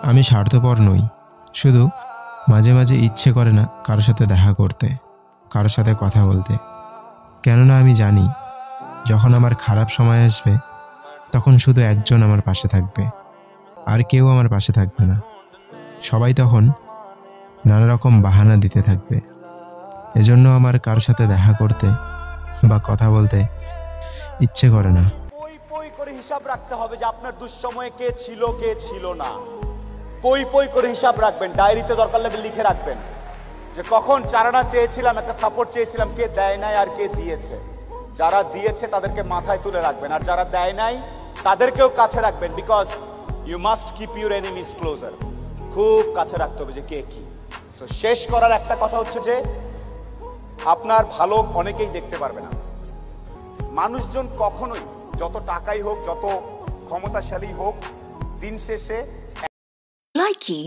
আমি স্বার্থপর নই, শুধু মাঝে মাঝে ইচ্ছে করে না কারোর সাথে দেখা করতে, কারোর সাথে কথা বলতে। কেননা আমি জানি যখন আমার খারাপ সময় আসবে তখন শুধু একজন আমার পাশে থাকবে, আর কেউ আমার পাশে থাকবে না। সবাই তখন নানা রকম বাহানা দিতে থাকবে। এজন্য আমার কারোর সাথে দেখা করতে বা কথা বলতে ইচ্ছে করে না। পই পই করে হিসাব রাখতে হবে যে আপনার দুঃসময়ে কে ছিল না। পই পই করে হিসাব রাখবেন, ডায়েরিতে দরকার লাগলে লিখে রাখবেন যে কখন চারানা চেয়েছিলাম, একটা সাপোর্ট চেয়েছিলাম, কে দেয় নাই আর কে দিয়েছে। যারা দিয়েছে তাদেরকে মাথায় তুলে রাখবেন, আর যারা দেয় নাই তাদেরকেও কাছে রাখবেন। Because you must keep your enemies closer. খুব কাছে রাখতে হবে যে কে কি। সো শেষ করার একটা কথা হচ্ছে যে আপনার ভালো অনেকেই দেখতে পারবে না। মানুষজন কখনোই, যত টাকাই হোক, যত ক্ষমতাশালী হোক, দিন শেষে Likey